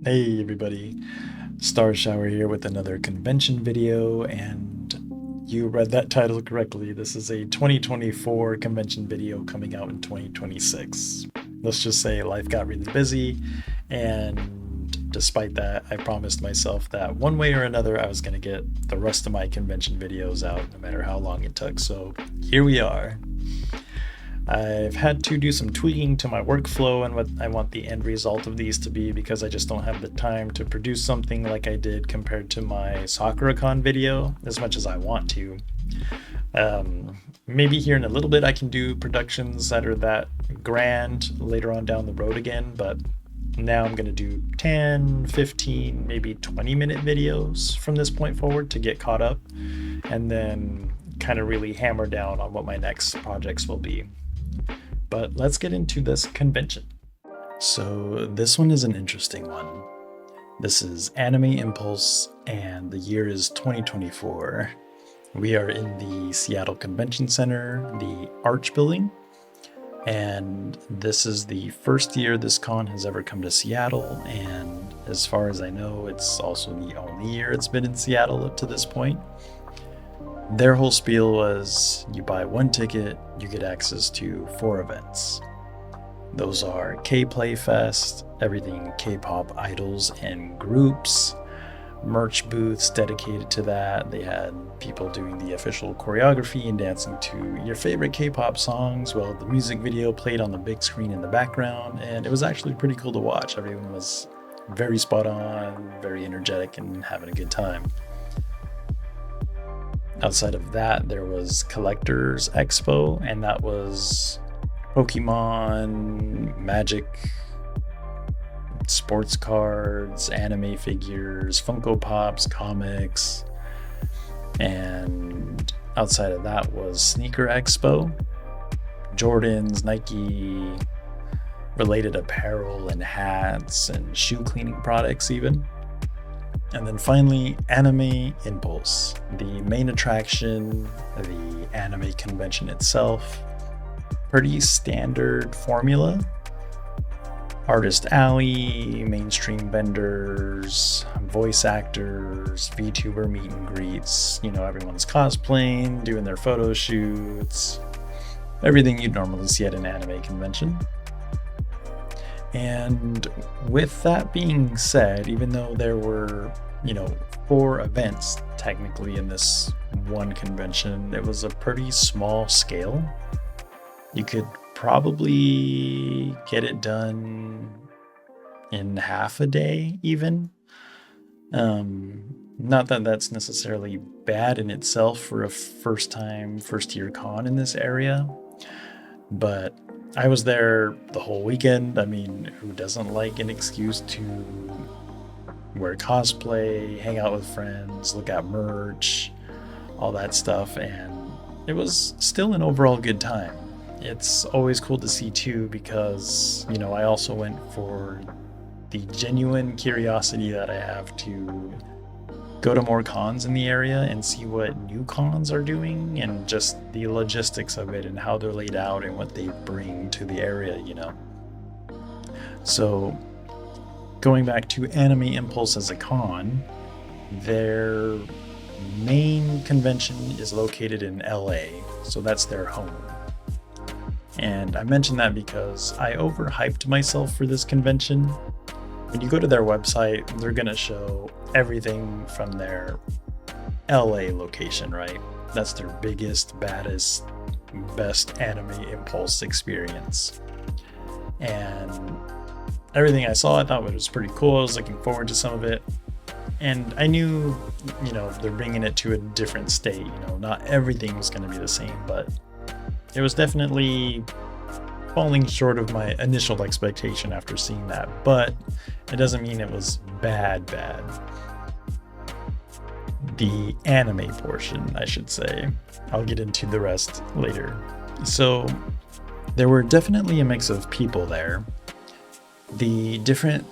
Hey everybody, Star Shower here with another convention video, and you read that title correctly. This is a 2024 convention video coming out in 2026. Let's just say life got really busy, and despite that, I promised myself that one way or another I was going to get the rest of my convention videos out, no matter how long it took. So here we are. I've had to do some tweaking to my workflow and what I want the end result of these to be, because I just don't have the time to produce something like I did compared to my SakuraCon video as much as I want to. Maybe here in a little bit I can do productions that are that grand later on down the road again, but now I'm going to do 10, 15, maybe 20-minute videos from this point forward to get caught up, and then kind of really hammer down on what my next projects will be. But let's get into this convention. So this one is an interesting one. This is Anime Impulse, and the year is 2024. We are in the Seattle Convention Center, the Arch Building, and this is the first year this con has ever come to Seattle, and as far as I know, it's also the only year it's been in Seattle up to this point. Their whole spiel was, you buy one ticket, you get access to 4 events. Those are K-Play Fest, everything K-pop idols and groups, merch booths dedicated to that. They had people doing the official choreography and dancing to your favorite K-pop songs while the music video played on the big screen in the background, and it was actually pretty cool to watch. Everyone was very spot on, very energetic, and having a good time. Outside of that, there was Collectors Expo, and that was Pokemon, Magic, sports cards, anime figures, Funko Pops, comics. And outside of that was Sneaker Expo, Jordans, Nike, related apparel and hats and shoe cleaning products even. And then finally, Anime Impulse, the main attraction, the anime convention itself. Pretty standard formula. Artist alley, mainstream vendors, voice actors, VTuber meet and greets, everyone's cosplaying, doing their photo shoots, everything you'd normally see at an anime convention. And with that being said, even though there were, 4 events technically in this one convention, it was a pretty small scale. You could probably get it done in half a day even. Not that that's necessarily bad in itself for a first year con in this area, but I was there the whole weekend. I mean, who doesn't like an excuse to wear cosplay, hang out with friends, look at merch, all that stuff, and it was still an overall good time. It's always cool to see too, because, I also went for the genuine curiosity that I have to go to more cons in the area and see what new cons are doing and just the logistics of it and how they're laid out and what they bring to the area, So going back to Anime Impulse as a con, their main convention is located in LA, so that's their home. And I mention that because I overhyped myself for this convention. When you go to their website, they're going to show everything from their LA location, right? That's their biggest, baddest, best Anime Impulse experience. And everything I saw, I thought was pretty cool. I was looking forward to some of it. And I knew, they're bringing it to a different state. Not everything was going to be the same, but it was definitely falling short of my initial expectation after seeing that, but it doesn't mean it was bad. The anime portion, I should say. I'll get into the rest later. So there were definitely a mix of people there. The different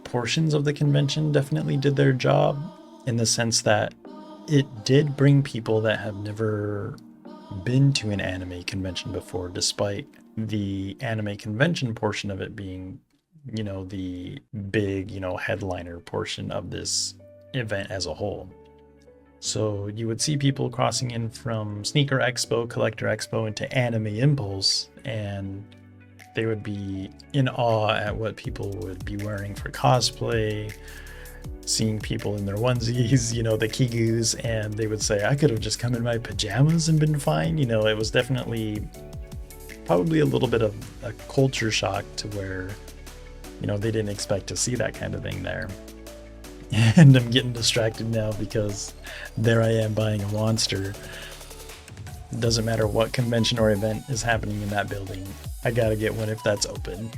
portions of the convention definitely did their job, in the sense that it did bring people that have never been to an anime convention before, despite the anime convention portion of it being the big, headliner portion of this event as a whole. So you would see people crossing in from Sneaker Expo, Collector Expo into Anime Impulse, and they would be in awe at what people would be wearing for cosplay, seeing people in their onesies, the Kigus, and they would say, I could have just come in my pajamas and been fine. It was definitely probably a little bit of a culture shock to where, they didn't expect to see that kind of thing there. And I'm getting distracted now because there I am buying a monster. Doesn't matter what convention or event is happening in that building, I gotta get one if that's open.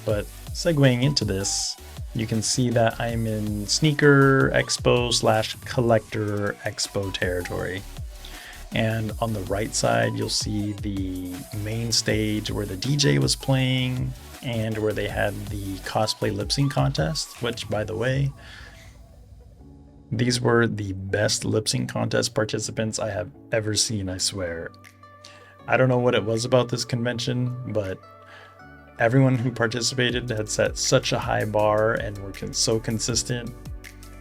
But segueing into this, you can see that I'm in Sneaker Expo / Collector Expo territory. And on the right side, you'll see the main stage where the DJ was playing and where they had the cosplay lip sync contest, which, by the way, these were the best lip sync contest participants I have ever seen, I swear. I don't know what it was about this convention, but everyone who participated had set such a high bar and were so consistent.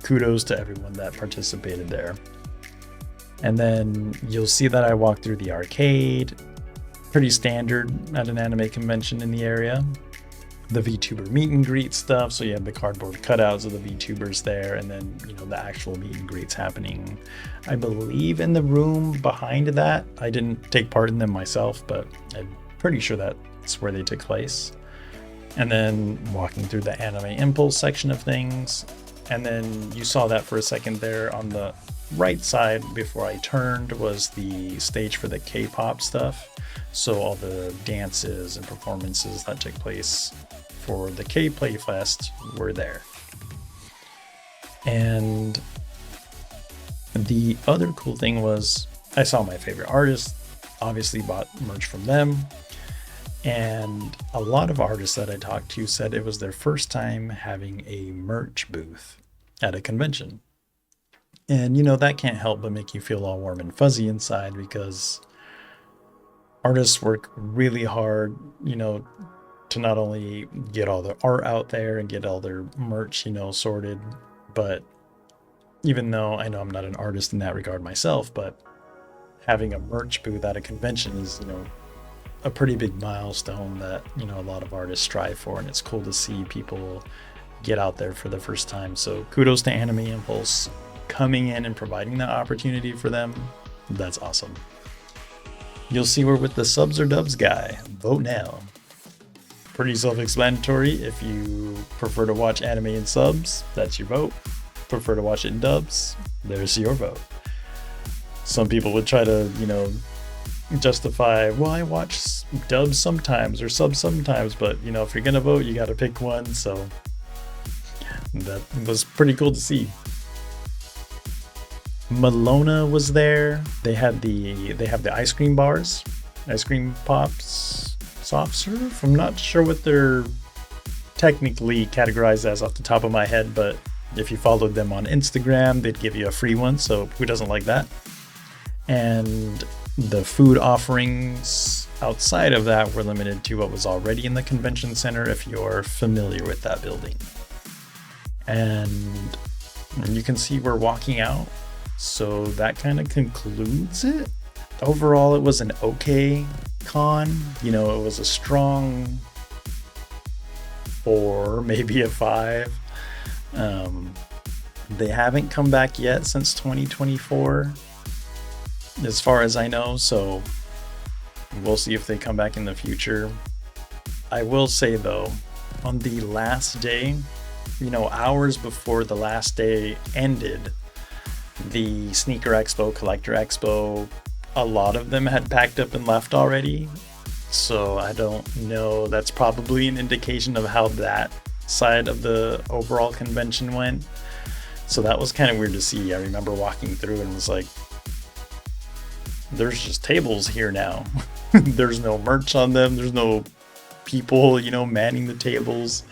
Kudos to everyone that participated there. And then you'll see that I walked through the arcade, pretty standard at an anime convention in the area. The VTuber meet and greet stuff, so you have the cardboard cutouts of the VTubers there, and then the actual meet and greets happening, I believe, in the room behind that. I didn't take part in them myself, but I'm pretty sure that's where they took place. And then walking through the Anime Impulse section of things, and then you saw that for a second there on the right side before I turned was the stage for the K-pop stuff. So all the dances and performances that took place for the K-Play Fest were there. And the other cool thing was I saw my favorite artists, obviously bought merch from them. And a lot of artists that I talked to said it was their first time having a merch booth at a convention. And that can't help but make you feel all warm and fuzzy inside, because artists work really hard, to not only get all the art out there and get all their merch, sorted, but even though I know I'm not an artist in that regard myself, but having a merch booth at a convention is, a pretty big milestone that, a lot of artists strive for, and it's cool to see people get out there for the first time. So kudos to Anime Impulse coming in and providing that opportunity for them. That's awesome. You'll see we're with the subs or dubs guy. Vote now. Pretty self-explanatory. If you prefer to watch anime in subs, that's your vote. Prefer to watch it in dubs, there's your vote. Some people would try to, justify, well, I watch dubs sometimes or subs sometimes, but if you're gonna vote, you gotta pick one. So that was pretty cool to see. Malona was there. They have the ice cream bars, ice cream pops, soft serve. I'm not sure what they're technically categorized as off the top of my head, but if you followed them on Instagram, they'd give you a free one. So who doesn't like that? And the food offerings outside of that were limited to what was already in the convention center, if you're familiar with that building. And you can see we're walking out. So that kind of concludes it. Overall, it was an okay con. It was a strong 4, maybe a 5. They haven't come back yet since 2024, as far as I know. So we'll see if they come back in the future. I will say though, on the last day, hours before the last day ended, the Sneaker Expo, Collector Expo, a lot of them had packed up and left already. So I don't know. That's probably an indication of how that side of the overall convention went. So that was kind of weird to see. I remember walking through and was like, there's just tables here now. There's no merch on them. There's no people, manning the tables.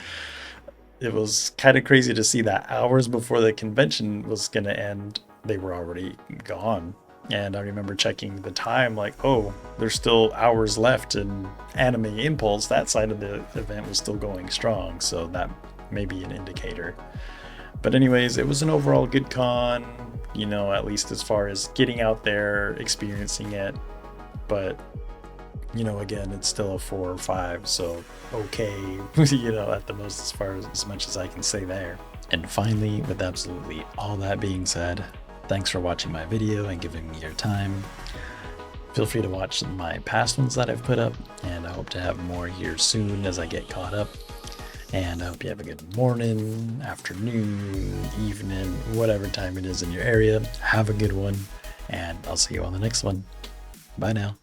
It was kind of crazy to see that hours before the convention was going to end, they were already gone. And I remember checking the time, like, oh, there's still hours left, and Anime Impulse, that side of the event, was still going strong, so that may be an indicator. But anyways, it was an overall good con, you know, at least as far as getting out there, experiencing it. But, you know, again, it's still a 4 or 5, so okay, you know, at the most, as much as I can say there. And finally, with absolutely all that being said, thanks for watching my video and giving me your time. Feel free to watch my past ones that I've put up, and I hope to have more here soon as I get caught up. And I hope you have a good morning, afternoon, evening, whatever time it is in your area. Have a good one, and I'll see you on the next one. Bye now.